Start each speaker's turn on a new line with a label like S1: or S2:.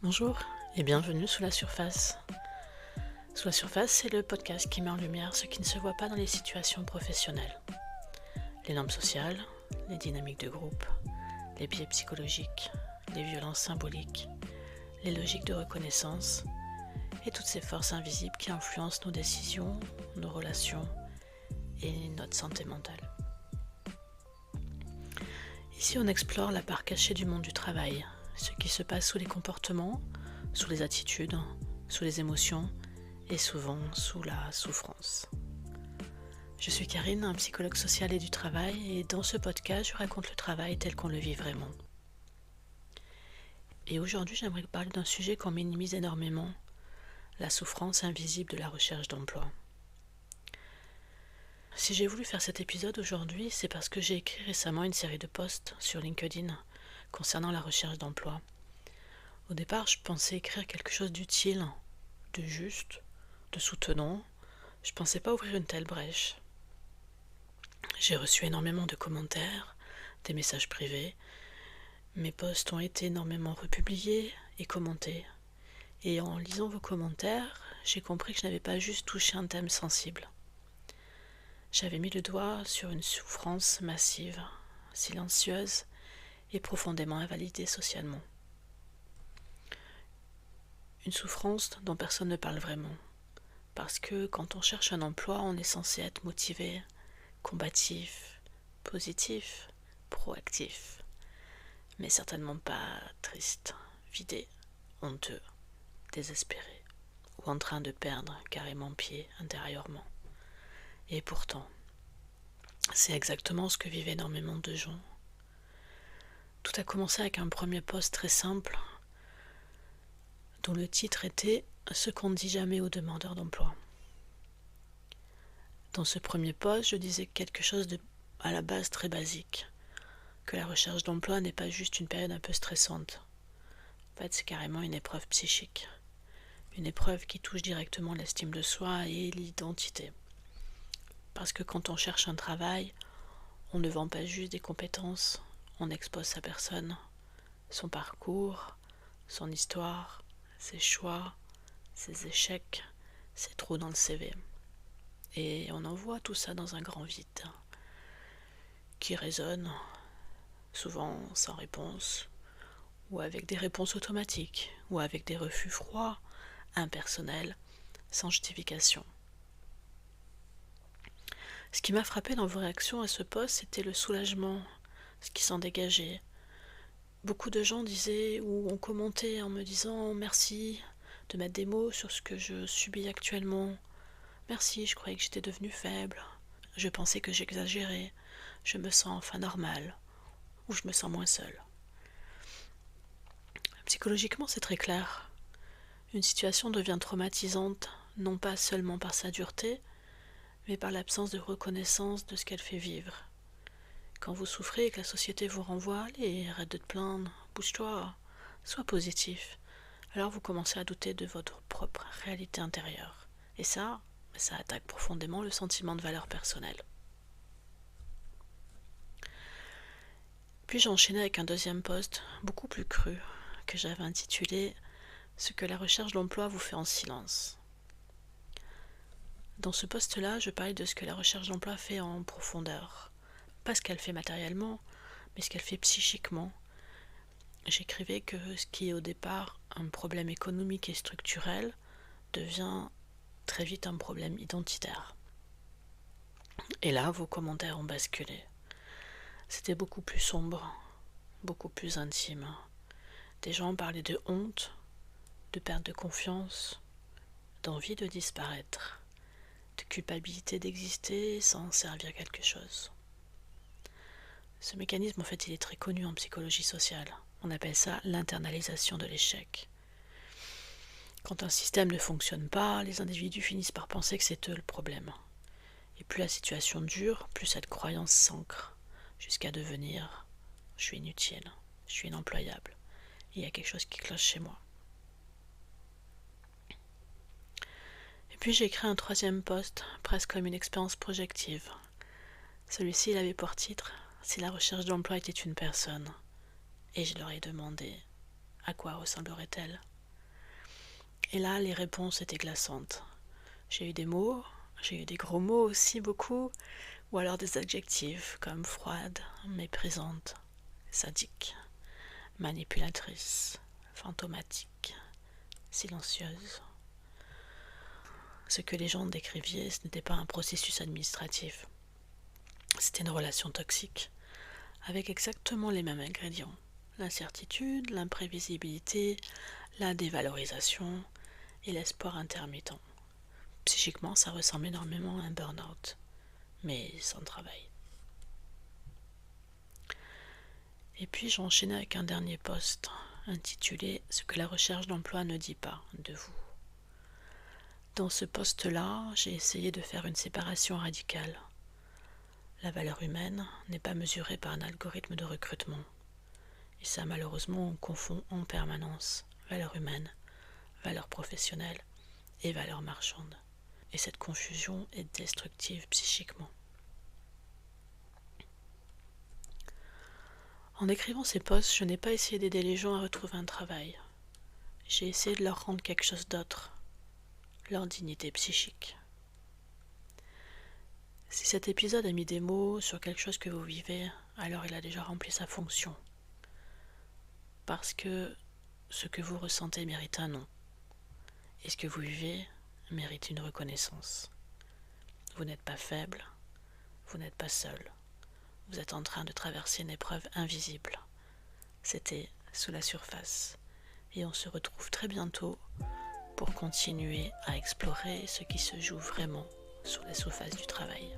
S1: Bonjour et bienvenue sous la surface. Sous la surface, c'est le podcast qui met en lumière ce qui ne se voit pas dans les situations professionnelles. Les normes sociales, les dynamiques de groupe, les biais psychologiques, les violences symboliques, les logiques de reconnaissance et toutes ces forces invisibles qui influencent nos décisions, nos relations et notre santé mentale. Ici, on explore la part cachée du monde du travail, ce qui se passe sous les comportements, sous les attitudes, sous les émotions et souvent sous la souffrance. Je suis Karine, un psychologue social et du travail, et dans ce podcast, je raconte le travail tel qu'on le vit vraiment. Et aujourd'hui, j'aimerais parler d'un sujet qu'on minimise énormément, la souffrance invisible de la recherche d'emploi. Si j'ai voulu faire cet épisode aujourd'hui, c'est parce que j'ai écrit récemment une série de posts sur LinkedIn concernant la recherche d'emploi. Au départ, je pensais écrire quelque chose d'utile, de juste, de soutenant. Je pensais pas ouvrir une telle brèche. J'ai reçu énormément de commentaires, des messages privés. Mes posts ont été énormément republiés et commentés. Et en lisant vos commentaires, j'ai compris que je n'avais pas juste touché un thème sensible. J'avais mis le doigt sur une souffrance massive, silencieuse et profondément invalidée socialement. Une souffrance dont personne ne parle vraiment. Parce que quand on cherche un emploi, on est censé être motivé, combatif, positif, proactif. Mais certainement pas triste, vidé, honteux, désespéré, ou en train de perdre carrément pied intérieurement. Et pourtant, c'est exactement ce que vivent énormément de gens. Tout a commencé avec un premier post très simple, dont le titre était « Ce qu'on ne dit jamais aux demandeurs d'emploi ». Dans ce premier post, je disais quelque chose de, à la base, très basique, que la recherche d'emploi n'est pas juste une période un peu stressante. En fait, c'est carrément une épreuve psychique, une épreuve qui touche directement l'estime de soi et l'identité. Parce que quand on cherche un travail, on ne vend pas juste des compétences, on expose sa personne, son parcours, son histoire, ses choix, ses échecs, ses trous dans le CV. Et on envoie tout ça dans un grand vide qui résonne, souvent sans réponse, ou avec des réponses automatiques, ou avec des refus froids, impersonnels, sans justification. Ce qui m'a frappé dans vos réactions à ce post, c'était le soulagement, ce qui s'en dégageait. Beaucoup de gens disaient ou ont commenté en me disant « Merci de mettre des mots sur ce que je subis actuellement. Merci, je croyais que j'étais devenue faible. Je pensais que j'exagérais. Je me sens enfin normale. Ou je me sens moins seule. » Psychologiquement, c'est très clair. Une situation devient traumatisante, non pas seulement par sa dureté, mais par l'absence de reconnaissance de ce qu'elle fait vivre. Quand vous souffrez et que la société vous renvoie « Allez, arrête de te plaindre, bouge-toi, sois positif », alors vous commencez à douter de votre propre réalité intérieure. Et ça attaque profondément le sentiment de valeur personnelle. Puis j'ai enchaîné avec un deuxième post, beaucoup plus cru, que j'avais intitulé « Ce que la recherche d'emploi vous fait en silence ». Dans ce post-là, je parlais de ce que la recherche d'emploi fait en profondeur. Pas ce qu'elle fait matériellement, mais ce qu'elle fait psychiquement. J'écrivais que ce qui est au départ un problème économique et structurel devient très vite un problème identitaire. Et là, vos commentaires ont basculé. C'était beaucoup plus sombre, beaucoup plus intime. Des gens parlaient de honte, de perte de confiance, d'envie de disparaître, de culpabilité d'exister sans servir quelque chose. Ce mécanisme, en fait, il est très connu en psychologie sociale. On appelle ça l'internalisation de l'échec. Quand un système ne fonctionne pas, les individus finissent par penser que c'est eux le problème. Et plus la situation dure, plus cette croyance s'ancre, jusqu'à devenir « je suis inutile, je suis inemployable, il y a quelque chose qui cloche chez moi ». Et puis j'ai écrit un troisième post, presque comme une expérience projective. Celui-ci, il avait pour titre « Si la recherche d'emploi était une personne ». Et je leur ai demandé « À quoi ressemblerait-elle » Et là, les réponses étaient glaçantes. J'ai eu des mots, j'ai eu des gros mots aussi beaucoup, ou alors des adjectifs comme froide, méprisante, sadique, manipulatrice, fantomatique, silencieuse. Ce que les gens décrivaient, ce n'était pas un processus administratif. C'était une relation toxique, avec exactement les mêmes ingrédients. L'incertitude, l'imprévisibilité, la dévalorisation et l'espoir intermittent. Psychiquement, ça ressemble énormément à un burn-out, mais sans travail. Et puis j'ai enchaîné avec un dernier post, intitulé « Ce que la recherche d'emploi ne dit pas de vous ». Dans ce post-là, j'ai essayé de faire une séparation radicale. La valeur humaine n'est pas mesurée par un algorithme de recrutement. Et ça, malheureusement, on confond en permanence valeur humaine, valeur professionnelle et valeur marchande. Et cette confusion est destructive psychiquement. En écrivant ces posts, je n'ai pas essayé d'aider les gens à retrouver un travail. J'ai essayé de leur rendre quelque chose d'autre, leur dignité psychique. Si cet épisode a mis des mots sur quelque chose que vous vivez, alors il a déjà rempli sa fonction. Parce que ce que vous ressentez mérite un nom. Et ce que vous vivez mérite une reconnaissance. Vous n'êtes pas faible, vous n'êtes pas seul. Vous êtes en train de traverser une épreuve invisible. C'était Sous la surface. Et on se retrouve très bientôt pour continuer à explorer ce qui se joue vraiment sous la surface du travail.